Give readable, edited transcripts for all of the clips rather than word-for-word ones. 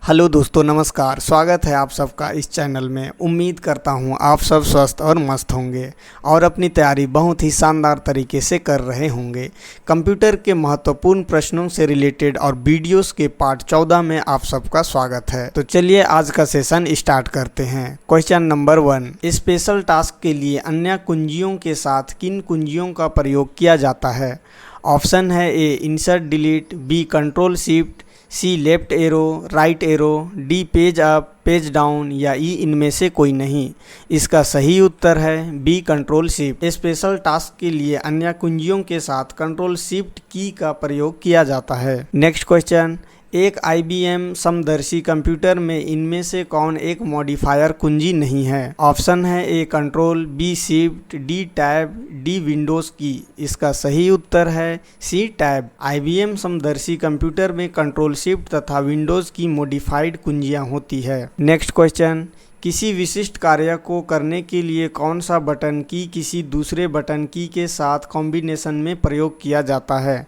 Hello दोस्तों, नमस्कार। स्वागत है आप सबका इस चैनल में। उम्मीद करता हूँ आप सब स्वस्थ और मस्त होंगे और अपनी तैयारी बहुत ही शानदार तरीके से कर रहे होंगे। कंप्यूटर के महत्वपूर्ण प्रश्नों से रिलेटेड और वीडियोस के पार्ट 14 में आप सबका स्वागत है। तो चलिए आज का सेशन स्टार्ट करते हैं। क्वेश्चन नंबर 1, स्पेशल टास्क के लिए अन्य कुंजियों के साथ किन कुंजियों का प्रयोग किया जाता है? ऑप्शन है A insert delete, B control shift, C left arrow, right arrow, D page up, page down या ई इनमें से कोई नहीं। इसका सही उत्तर है B control shift. Special task के लिए अन्य कुंजियों के साथ कंट्रोल शिफ्ट की का प्रयोग किया जाता है। नेक्स्ट क्वेश्चन, एक IBM समदर्शी कंप्यूटर में इनमें से कौन एक मॉडिफायर कुंजी नहीं है? ऑप्शन है A control, B shift, D tab, D Windows key. इसका सही उत्तर है सी टैब। IBM समदर्शी कंप्यूटर में कंट्रोल शिफ्ट तथा विंडोज की मॉडिफाइड कुंजियां होती है। नेक्स्ट क्वेश्चन, किसी विशिष्ट कार्य को करने के लिए कौन सा बटन की किसी दूसरे बटन की के साथ कॉम्बिनेशन में प्रयोग किया जाता है?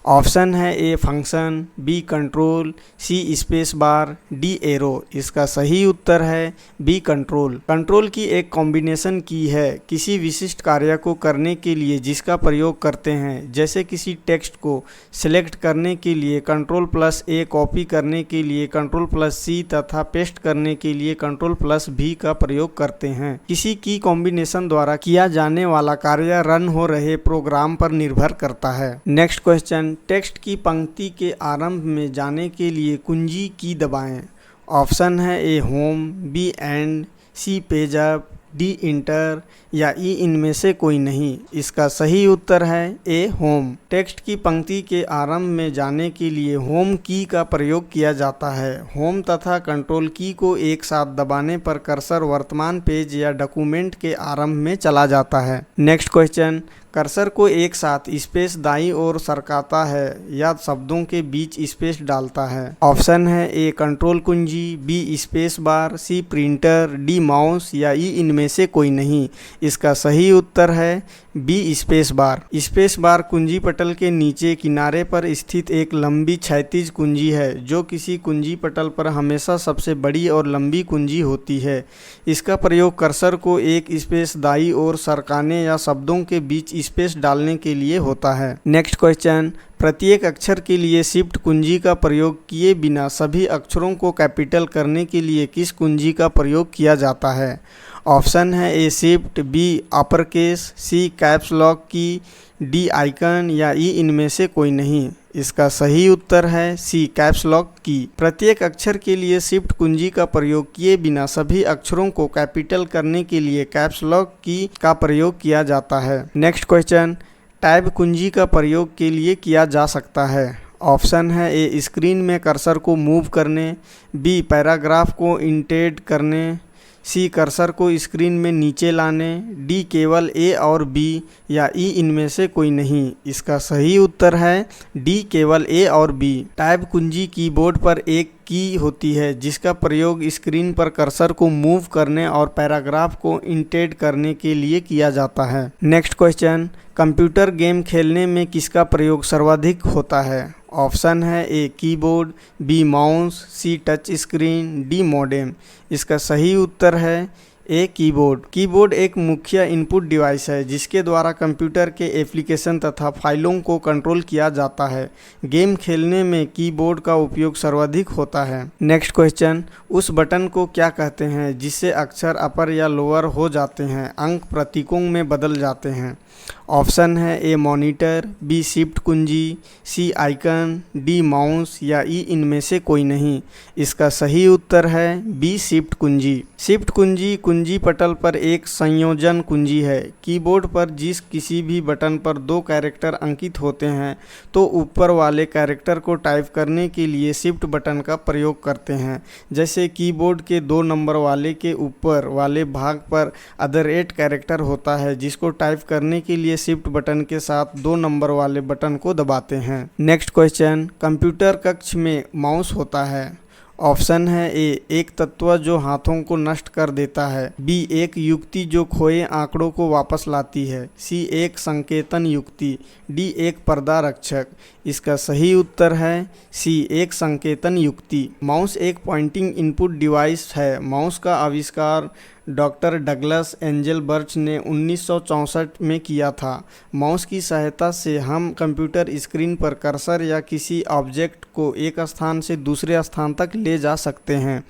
ऑप्शन है A function, B control, C space bar, D arrow. इसका सही उत्तर है बी कंट्रोल। कंट्रोल की एक कॉम्बिनेशन की है किसी विशिष्ट कार्य को करने के लिए जिसका प्रयोग करते हैं, जैसे किसी टेक्स्ट को सिलेक्ट करने के लिए कंट्रोल प्लस ए, कॉपी करने के लिए कंट्रोल प्लस सी तथा पेस्ट करने के लिए कंट्रोल प्लस भी का प्रयोग करते हैं। किसी की कॉम्बिनेशन द्वारा किया जाने वाला कार्य रन हो रहे प्रोग्राम पर निर्भर करता है। नेक्स्ट क्वेश्चन, टेक्स्ट की पंक्ति के आरंभ में जाने के लिए कुंजी की दबाएं। ऑप्शन है A home, B end, C page up, D enter या ई इनमें से कोई नहीं। इसका सही उत्तर है ए होम। टेक्स्ट की पंक्ति के आरंभ में जाने के लिए होम की का प्रयोग किया जाता है। होम तथा कंट्रोल की को एक साथ दबाने पर कर्सर वर्तमान पेज या डॉक्यूमेंट के आरंभ में चला जाता है। नेक्स्ट क्वेश्चन, कर्सर को एक साथ स्पेस दाईं ओर सरकाता है या शब्दों के बीच स्पेस डालता है? ऑप्शन है ए कंट्रोल कुंजी, बी स्पेस बार, सी प्रिंटर, डी माउस या ई इनमें से कोई नहीं। इसका सही उत्तर है B space bar. Space bar कुंजी पटल के नीचे किनारे पर स्थित एक लंबी क्षैतिज कुंजी है जो किसी कुंजी पटल पर हमेशा सबसे बड़ी और लंबी कुंजी होती है। इसका प्रयोग कर्सर को एक स्पेस दाईं ओर सरकाने या शब्दों के बीच स्पेस डालने के लिए होता है। नेक्स्ट क्वेश्चन, प्रत्येक अक्षर के लिए शिफ्ट कुंजी का प्रयोग किए बिना सभी अक्षरों को कैपिटल करने के लिए किस कुंजी का प्रयोग किया जाता है? ऑप्शन है ए शिफ्ट, बी अपर केस, सी कैप्स लॉक की, डी आइकन या ई इनमें से कोई नहीं। इसका सही उत्तर है सी कैप्स लॉक की। प्रत्येक अक्षर के लिए शिफ्ट कुंजी का प्रयोग किए बिना सभी अक्षरों को कैपिटल करने के लिए कैप्स लॉक की का प्रयोग किया जाता है। नेक्स्ट क्वेश्चन, टैब कुंजी का प्रयोग के लिए किया जा सकता है। ऑप्शन है ए स्क्रीन में कर्सर को मूव करने, बी पैराग्राफ को इंडेंट करने, सी कर्सर को स्क्रीन में नीचे लाने, डी केवल ए और बी या ई इनमें से कोई नहीं। इसका सही उत्तर है डी केवल ए और बी। टैब कुंजी कीबोर्ड पर एक की होती है जिसका प्रयोग स्क्रीन पर कर्सर को मूव करने और पैराग्राफ को इंडेंट करने के लिए किया जाता है। नेक्स्ट क्वेश्चन, कंप्यूटर गेम खेलने में किसका प्रयोग सर्वाधिक होता है? ऑप्शन है a keyboard, B mouse, C touch screen, D modem. इसका सही उत्तर है ए कीबोर्ड। कीबोर्ड एक मुख्य इनपुट डिवाइस है जिसके द्वारा कंप्यूटर के एप्लीकेशन तथा फाइलों को कंट्रोल किया जाता है। गेम खेलने में कीबोर्ड का उपयोग सर्वाधिक होता है। नेक्स्ट क्वेश्चन, उस बटन को क्या कहते हैं जिससे अक्षर अपर या लोअर हो जाते हैं, अंक प्रतीकों में बदल जाते हैं? ऑप्शन है ए मॉनिटर, बी शिफ्ट कुंजी, सी आइकन, डी माउस या ई इनमें से कोई नहीं। इसका सही उत्तर है बी शिफ्ट कुंजी। शिफ्ट कुंजी कुंजी पटल पर एक संयोजन कुंजी है। कीबोर्ड पर जिस किसी भी बटन पर दो कैरेक्टर अंकित होते हैं तो ऊपर वाले कैरेक्टर को टाइप करने के लिए शिफ्ट बटन का प्रयोग करते हैं। जैसे कीबोर्ड के 2 नंबर वाले के ऊपर वाले भाग पर @ कैरेक्टर होता है जिसको टाइप करने के लिए शिफ्ट बटन के साथ 2 नंबर वाले बटन को दबाते हैं। नेक्स्ट क्वेश्चन, कंप्यूटर कक्ष में माउस होता है। ऑप्शन है ए एक तत्व जो हाथों को नष्ट कर देता है, बी एक युक्ति जो खोए आंकड़ों को वापस लाती है, सी एक संकेतन युक्ति, डी एक पर्दा रक्षक। इसका सही उत्तर है सी एक संकेतन युक्ति। माउस एक पॉइंटिंग इनपुट डिवाइस है। माउस का आविष्कार डॉक्टर डगलस एंजेलबर्च ने 1964 में किया था। माउस की सहायता से हम कंप्यूटर स्क्रीन पर कर्सर या किसी ऑब्जेक्ट को एक स्थान से दूसरे स्थान तक ले जा सकते हैं।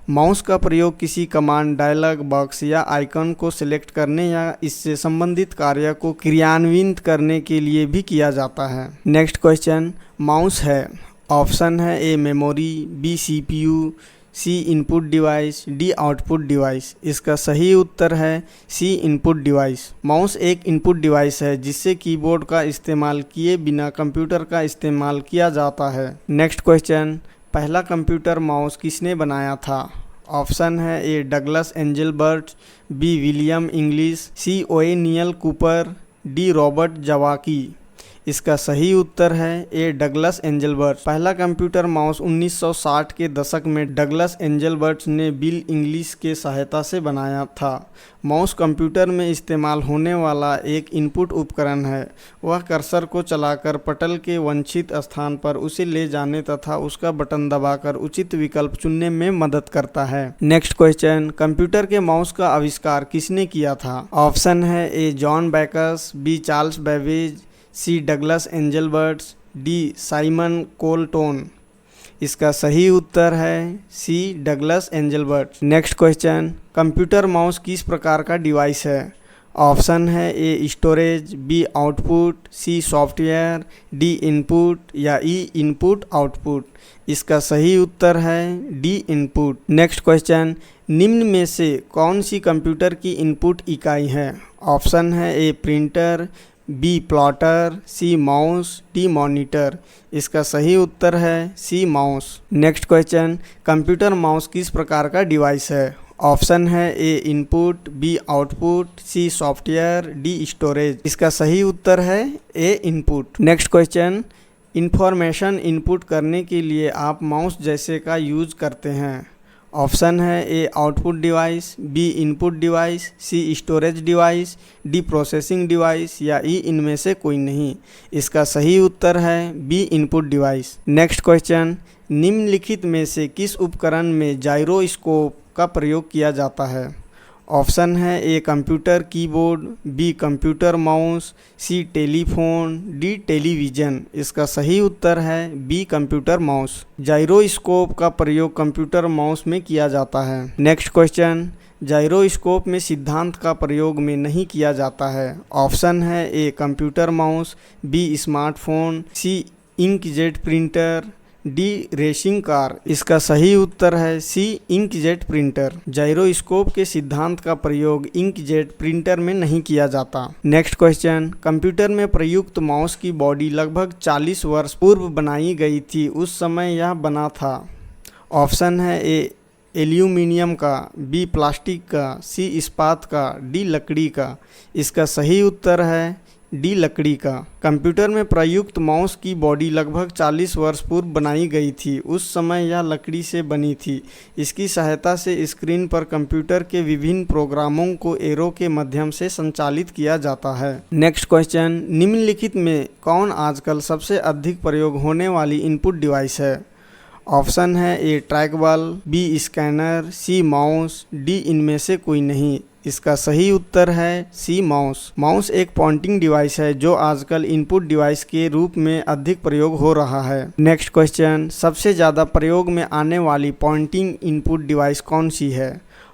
माउस का प्रयोग किसी कमांड, डायलॉग बॉक्स या आइकन को सिलेक्ट करने या इससे संबंधित कार्य को क्रियान्वित करने के लिए भी किया जाता है। नेक्स्ट क्वेश्चन, माउस है। ऑप्शन है A memory, B CPU, C input device, D output device. इसका सही उत्तर है सी इनपुट डिवाइस। माउस एक इनपुट डिवाइस है जिससे कीबोर्ड का इस्तेमाल किए बिना कंप्यूटर का इस्तेमाल किया जाता है। नेक्स्ट क्वेश्चन, पहला कंप्यूटर माउस किसने बनाया था? ऑप्शन है A Douglas Engelbart, B William English, C O'Neill Cooper, D Robert Zawacki. इसका सही उत्तर है ए डगलस एंजेलबर्ट। पहला कंप्यूटर माउस 1960 के दशक में डगलस एंजेलबर्ट ने बिल इंग्लिश के सहायता से बनाया था। माउस कंप्यूटर में इस्तेमाल होने वाला एक इनपुट उपकरण है। वह कर्सर को चलाकर पटल के वांछित स्थान पर उसे ले जाने तथा उसका बटन दबाकर उचित विकल्प चुनने में मदद करता है। नेक्स्ट क्वेश्चन, कंप्यूटर के माउस का आविष्कार किसने किया था? ऑप्शन है A John Backus, B Charles Babbage, C Douglas Engelbart, D Simon Colton. इसका सही उत्तर है C Douglas Engelbart. Next question, computer mouse किस प्रकार का डिवाइस है? ऑप्शन है A storage, B output, C software, D input या ई इनपुट आउटपुट। इसका सही उत्तर है डी इनपुट। नेक्स्ट क्वेश्चन, निम्न में से कौन सी कंप्यूटर की इनपुट इकाई है? ऑप्शन है A printer, B plotter, C mouse, D monitor. इसका सही उत्तर है C mouse. Next question, computer mouse किस प्रकार का डिवाइस है? ऑप्शन है A input, B output, C software, D storage. इसका सही उत्तर है A input. Next question, information input करने के लिए आप माउस जैसे का यूज करते हैं। ऑप्शन है A output device, B input device, C storage device, D processing device या ई इनमें से कोई नहीं। इसका सही उत्तर है B input device. Next question, निम्नलिखित में से किस उपकरण में जाइरोस्कोप का प्रयोग किया जाता है? ऑप्शन है A computer keyboard, B computer mouse, C telephone, D television. इसका सही उत्तर है बी कंप्यूटर माउस। जाइरोस्कोप का प्रयोग कंप्यूटर माउस में किया जाता है। नेक्स्ट क्वेश्चन, जाइरोस्कोप में सिद्धांत का प्रयोग में नहीं किया जाता है। ऑप्शन है A computer mouse, B smartphone, C inkjet printer, D racing car. इसका सही उत्तर है सी इंकजेट प्रिंटर। जाइरोस्कोप के सिद्धांत का प्रयोग इंकजेट प्रिंटर में नहीं किया जाता। नेक्स्ट क्वेश्चन, कंप्यूटर में प्रयुक्त माउस की बॉडी लगभग 40 वर्ष पूर्व बनाई गई थी। उस समय यह बना था। ऑप्शन है ए एल्यूमिनियम का, बी प्लास्टिक का, सी इस्पात का, डी लकड़ी का। इसका सही उत्तर है डी लकड़ी का। कंप्यूटर में प्रयुक्त माउस की बॉडी लगभग 40 वर्ष पूर्व बनाई गई थी। उस समय यह लकड़ी से बनी थी। इसकी सहायता से स्क्रीन पर कंप्यूटर के विभिन्न प्रोग्रामों को एरो के माध्यम से संचालित किया जाता है। नेक्स्ट क्वेश्चन, निम्नलिखित में कौन आजकल सबसे अधिक प्रयोग होने वाली इनपुट डिवाइस है? ऑप्शन है ए ट्रैकबॉल, बी स्कैनर, सी माउस, डी इनमें से कोई नहीं। इसका सही उत्तर है सी माउस। माउस एक पॉइंटिंग डिवाइस है जो आजकल इनपुट डिवाइस के रूप में अधिक प्रयोग हो रहा है। नेक्स्ट क्वेश्चन, सबसे ज़्यादा प्रयोग में आने वाली पॉइंटिंग इनपुट डिवाइस कौन सी है?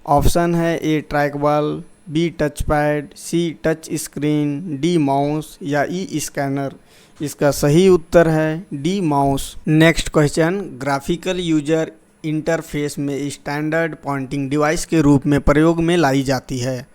ऑप्शन है ए trackball, be touch pad, C touch screen, D mouse या ई स्कैनर। इसका सही उत्तर है D mouse. Next question, graphical user interface में स्टैंडर्ड पॉइंटिंग डिवाइस के रूप में प्रयोग में लाई जाती है।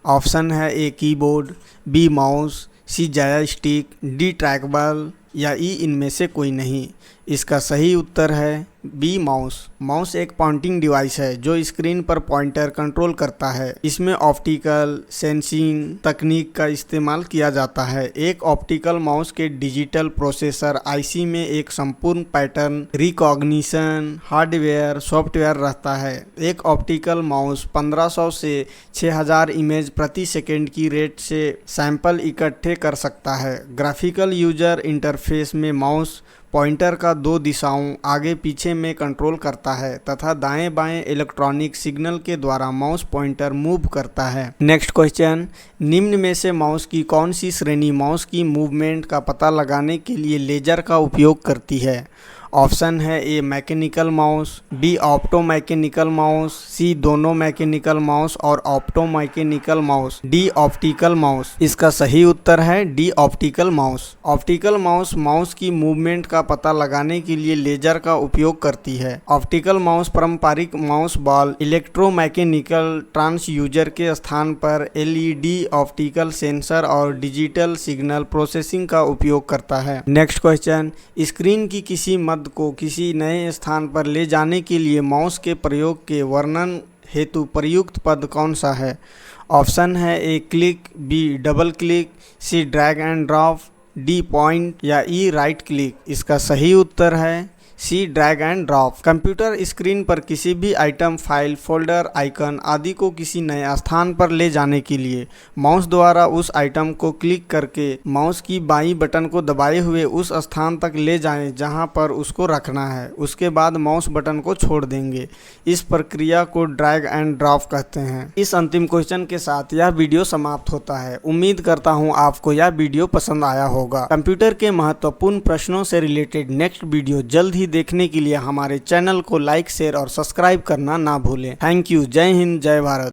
ऑप्शन है a keyboard, B mouse, C joystick, D trackball या ई इनमें से कोई नहीं। इसका सही उत्तर है बी माउस। माउस एक पॉइंटिंग डिवाइस है जो स्क्रीन पर पॉइंटर कंट्रोल करता है। इसमें ऑप्टिकल सेंसिंग तकनीक का इस्तेमाल किया जाता है। एक ऑप्टिकल माउस के डिजिटल प्रोसेसर आईसी में एक संपूर्ण पैटर्न रिकॉग्निशन हार्डवेयर सॉफ्टवेयर रहता है। एक ऑप्टिकल माउस 1500 से 6000 इमेज प्रति सेकंड की रेट से सैंपल इकट्ठे कर सकता है। ग्राफिकल यूजर इंटरफेस में माउस पॉइंटर का दो दिशाओं आगे पीछे में कंट्रोल करता है तथा दाएं बाएं इलेक्ट्रॉनिक सिग्नल के द्वारा माउस पॉइंटर मूव करता है। नेक्स्ट क्वेश्चन, निम्न में से माउस की कौन सी श्रेणी माउस की मूवमेंट का पता लगाने के लिए लेजर का उपयोग करती है? ऑप्शन है A mechanical mouse, B opto mechanical mouse, C दोनों मैकेनिकल माउस और opto mechanical mouse, D optical mouse. इसका सही उत्तर है D optical mouse. Optical mouse mouse की मूवमेंट का पता लगाने के लिए लेजर का उपयोग करती है। ऑप्टिकल माउस पारंपरिक माउस बॉल इलेक्ट्रोमैकेनिकल ट्रांसयूजर के स्थान पर एलईडी ऑप्टिकल सेंसर और डिजिटल सिग्नल प्रोसेसिंग का उपयोग करता है। नेक्स्ट क्वेश्चन, स्क्रीन की किसी को किसी नए स्थान पर ले जाने के लिए माउस के प्रयोग के वर्णन हेतु प्रयुक्त पद कौन सा है? ऑप्शन है A click, B double click, C drag and drop, D point या ई राइट क्लिक। इसका सही उत्तर है C drag and drop. Computer screen पर किसी भी आइटम फाइल फोल्डर आइकन आदि को किसी नए स्थान पर ले जाने के लिए माउस द्वारा उस आइटम को क्लिक करके माउस की बाईं बटन को दबाए हुए उस स्थान तक ले जाएं जहां पर उसको रखना है। उसके बाद माउस बटन को छोड़ देंगे। इस प्रक्रिया को ड्रैग एंड ड्रॉप कहते हैं। इस अंतिम क्वेश्चन के साथ यह वीडियो समाप्त होता है। उम्मीद करता हूँ आपको यह वीडियो पसंद आया होगा। कंप्यूटर के महत्वपूर्ण प्रश्नों से रिलेटेड नेक्स्ट वीडियो जल्द ही देखने के लिए हमारे चैनल को लाइक शेयर और सब्सक्राइब करना ना भूलें। Thank you. जय हिंद, जय भारत।